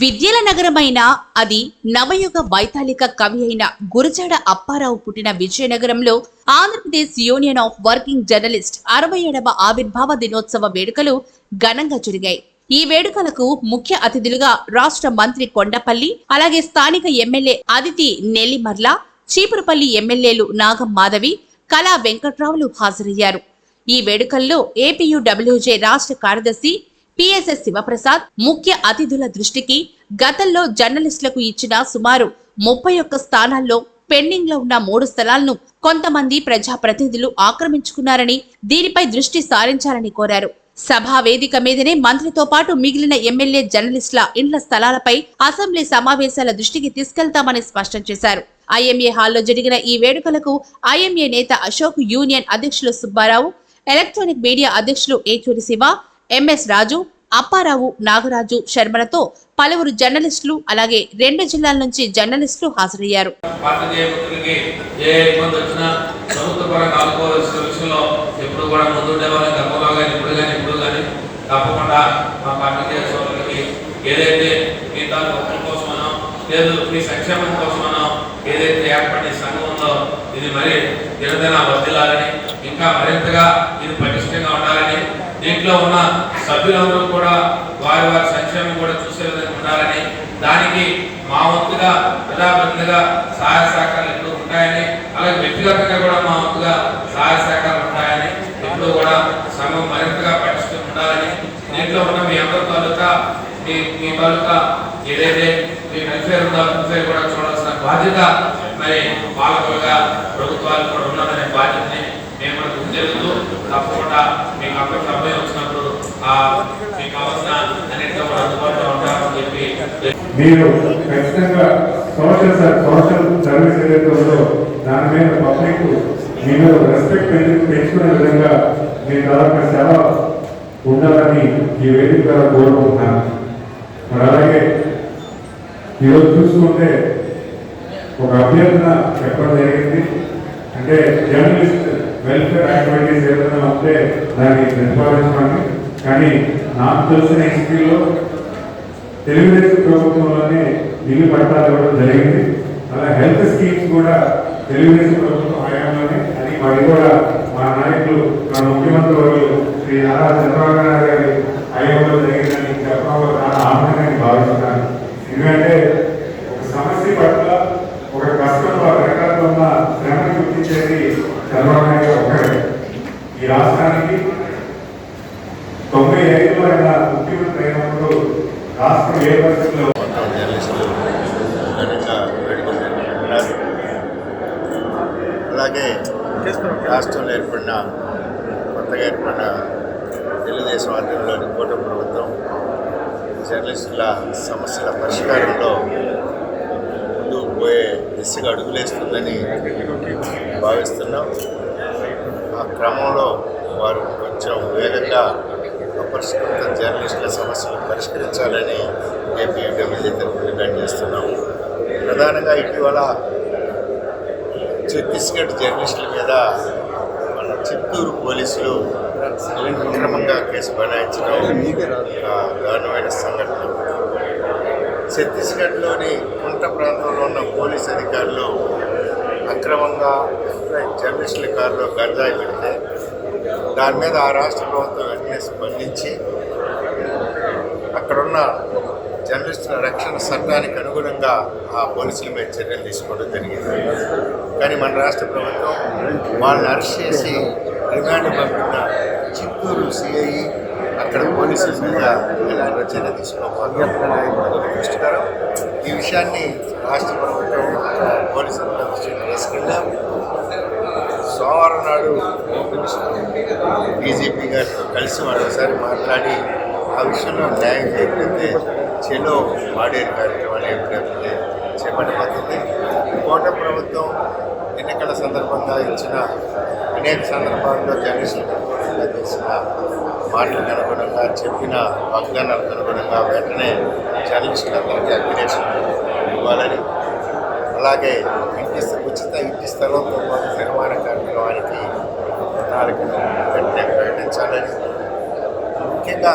విద్యల నగరమైన అది నవయుగ వైతాళిక కవి అయిన గురజాడ అప్పారావు పుట్టిన విజయనగరంలో Andhra Pradesh union of working journalist 67వ ఆవిర్భావ దినోత్సవ వేడుకలు ఘనంగా జరిగాయి. ఈ వేడుకలకు ముఖ్య అతిథులుగా రాష్ట్ర మంత్రి కొండపల్లి, అలాగే స్థానిక ఎమ్మెల్యే అదితి నెల్లిమర్ల, చీపురుపల్లి ఎమ్మెల్యేలు నాగం మాధవి, కళా వెంకట్రావులు హాజరయ్యారు. ఈ వేడుకల్లో ఏపీయూడబ్ల్యూజే రాష్ట్ర కార్యదర్శి పిఎస్ఎస్ శివప్రసాద్ ముఖ్య అతిథుల దృష్టికి గతంలో జర్నలిస్టులకు ఇచ్చిన సుమారు 31 స్థానాల్లో పెండింగ్ లో ఉన్న 3 స్థలాలను కొంతమంది ప్రజాప్రతినిధులు ఆక్రమించుకున్నారని, దీనిపై దృష్టి సారించాలని కోరారు. సభా వేదిక మీదనే మంత్రితో పాటు మిగిలిన ఎమ్మెల్యే జర్నలిస్టుల ఇండ్ల స్థలాలపై అసెంబ్లీ సమావేశాల దృష్టికి తీసుకెళ్తామని స్పష్టం చేశారు. ఐఎంఏ హాల్లో జరిగిన ఈ వేడుకలకు ఐఎంఏ నేత అశోక్, యూనియన్ అధ్యక్షులు సుబ్బారావు, ఎలక్ట్రానిక్ మీడియా అధ్యక్షులు ఏచూరి శివ, ఎంఎస్ రాజు, అప్పారావు, నాగరాజు శర్మలతో పలువురు జర్నలిస్టులు, అలాగే 2 జిల్లాల నుంచి జర్నలిస్టులు హాజరయ్యారు. ఏదైతే ఏర్పడిన సంఘం ఉందో ఇది మరి దినదిన వర్ధిల్లాలని, ఇంకా మరింతగా ఇది పటిష్టంగా ఉండాలని, దీంట్లో ఉన్న సభ్యులందరూ కూడా వారి వారి సంక్షేమం కూడా చూసే విధంగా ఉండాలని, దానికి మా వంతుగా ప్రజాప్రతినిధిగా సహాయ సహకారాలు ఎప్పుడు ఉంటాయని, అలాగే వ్యక్తిగతంగా కూడా మా వంతుగా సహాయ సహకారాలు ఉంటాయని, ఎప్పుడు కూడా సంఘం మరింతగా పటిష్టంగా ఉండాలని, దీంట్లో ఉన్న మీ అందరి తాలూకా మీ తాలూకా ఏదైతే మీ వెల్ఫేర్ ఉందో వెల్ఫేర్ కూడా చూడాల్సిన బాధ్యత మరి పాలకులుగా ప్రభుత్వాలు కూడా ఉన్నదనే బాధ్యతని మేము కూడా గుర్తిస్తూ తప్పకుండా మీకు అభ్యర్థం వచ్చినప్పుడు మీకు కావాల్సిన అన్నింటిలో కూడా అందుబాటులో ఉంటామని చెప్పి మీరు ఖచ్చితంగా సోషల్ సర్వీస్ ఏదైతే ఉందో దాని మీద పబ్లిక్ మీరు రెస్పెక్ట్ పెంచుకునే విధంగా మీ తరఫున సేవ ఉండాలని ఈ వేదిక ద్వారా కోరుకుంటున్నాను. మరి అలాగే ఈరోజు చూసుకుంటే ఒక అభ్యర్థన చెప్పడం జరిగింది. అంటే జర్నలిస్ట్ వెల్ఫేర్ యాక్టివిటీస్ ఏదైనా ఉంటే దాన్ని ప్రతిపాదించమని. కానీ నాకు తెలిసిన హిస్టరీలో తెలుగుదేశం ప్రభుత్వంలోనే ఇల్లు పట్టాలు ఇవ్వడం జరిగింది. అలా హెల్త్ స్కీమ్స్ కూడా తెలుగుదేశం ప్రభుత్వం హయాంలోనే, అది మరి కూడా మా నాయకులు, మా ముఖ్యమంత్రి వర్యులు శ్రీ నారా చంద్రబాబు నాయుడు గారి హయాంలో జరిగిందని చెప్పడంలో చాలా ఆనందంగా భావిస్తున్నాను. ఎందుకంటే ఒక సమస్య పట్ల, ఒక కష్టంలో రకాలు ఉన్న శ్రమను గుర్తించేది చంద్రబాబు నాయుడు ఒక్కడే. ఈ రాష్ట్రానికి 95లో ఆయన ముఖ్యమంత్రి అయినప్పుడు రాష్ట్రం ఏ పరిస్థితుల్లో అలాగే రాష్ట్రంలో కొత్తగా ఏర్పడిన తెలుగుదేశం ఆధ్వర్యంలోని కూటమి ప్రభుత్వం జర్నలిస్టుల సమస్యల పరిష్కారంలో ముందుకు పోయే దిశగా అడుగులేస్తుందని భావిస్తున్నాం. ఆ క్రమంలో వారు కొంచెం వేగంగా అపరిష్కృత జర్నలిస్టుల సమస్యలు పరిష్కరించాలని ఏపీయూడబ్ల్యూజే తరఫున డిమాండ్ చేస్తున్నాం. ప్రధానంగా ఇటీవల ఛత్తీస్గఢ్ జర్నలిస్టుల మీద మన చిత్తూరు పోలీసులు అక్రమంగా కేసు బనాయించడం దారుణమైన సంఘటన. ఛత్తీస్గఢ్లోని కుంట ప్రాంతంలో ఉన్న పోలీసు అధికారులు అక్రమంగా జర్నలిస్టుల కారులో గంజాయి పెడితే దాని మీద ఆ రాష్ట్ర ప్రభుత్వం వెంటనే స్పందించి అక్కడున్న జర్నలిస్టుల రక్షణ చట్టానికి అనుగుణంగా ఆ పోలీసుల మీద చర్యలు తీసుకోవడం జరిగింది. కానీ మన రాష్ట్ర ప్రభుత్వం వాళ్ళని అరెస్ట్ చేసి రిమాండ్ పంపిన చిత్తూరు సిఐ అక్కడ పోలీసుల మీద ఎలాంటి చర్య తీసుకోకపోవడం దృష్టికరం. ఈ విషయాన్ని రాష్ట్ర ప్రభుత్వం పోలీసుల దృష్టికి తీసుకెళ్ళాం. సోమవారం నాడు హోమ్ మినిస్టర్ డీజీపీ గారితో కలిసి మరోసారి మాట్లాడి ఆ విషయంలో న్యాయం చేయకపోతే చెలో మాడేరు కార్యక్రమాలు ఎప్పుడైతే చేపట్టబోతుంది. కూటమి ప్రభుత్వం ఎన్నికల సందర్భంగా ఇచ్చిన అనేక సందర్భాల్లో జర్నలిస్టులకు చేసిన మాటలకు అనుగుణంగా, చెప్పిన వాగ్దానాలకు అనుగుణంగా వెంటనే జర్నలిస్టులందరికీ అప్లికేషన్ ఇవ్వాలని, అలాగే ఉచిత ఇంటి స్థలంతో పాటు నిర్మాణ కార్యక్రమానికి ప్రణాళికను వెంటనే ప్రకటించాలని, ముఖ్యంగా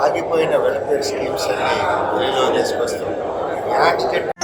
ఆగిపోయిన వెల్ఫేర్ స్కీమ్స్ అన్ని వెలుగులో తీసుకొస్తాం. యాక్సిడెంట్